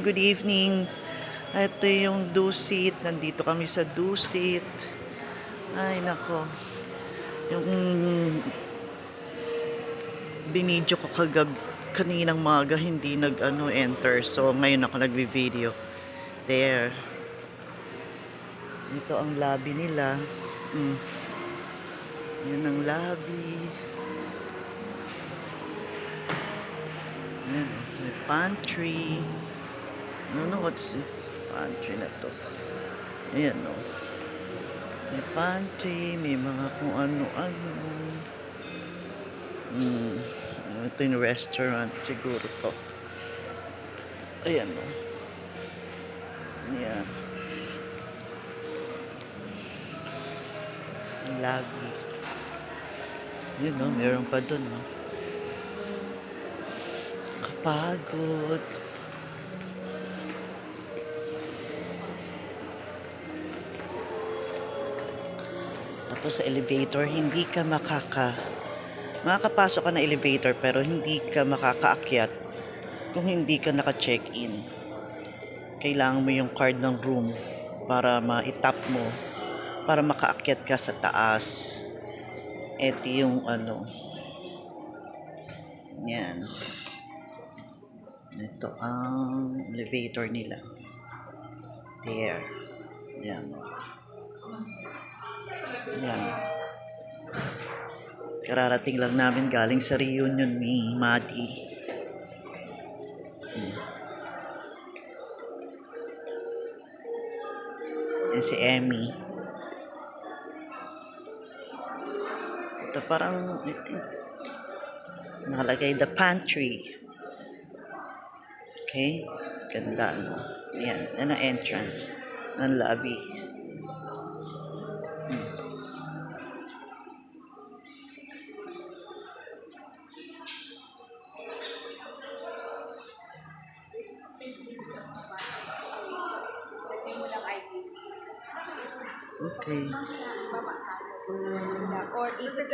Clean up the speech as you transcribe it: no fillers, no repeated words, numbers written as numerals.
good evening. Ito yung Dusit. Nandito kami sa Dusit. Ay, nako. Yung binidyo ko kaninang maga, hindi enter. So, ngayon ako nagvi-video. There. Ito ang lobby nila. Yan ang lobby. Yan, may pantry. I don't know what's this pantry na to. Ayan o. May pantry, may mga kung ano-ano. Ito yung restaurant siguro to. Ayan o. Ayan. Lobby. Yun o, meron pa dun o. Kapagod. Tapos sa elevator, hindi ka makakapasok ka na elevator pero hindi ka makakaakyat kung hindi ka naka-check-in. Kailangan mo yung card ng room para ma-tap mo para makaakyat ka sa taas. Ito yung yan. Ito ang elevator nila. There. Yan. Yan. Kararating lang namin galing sa reunion ni Madi. Yan si Emmy. Ito parang nakalagay the pantry. Okay? Ganda, no? Yan. Yan ang entrance ng lobby. Okay.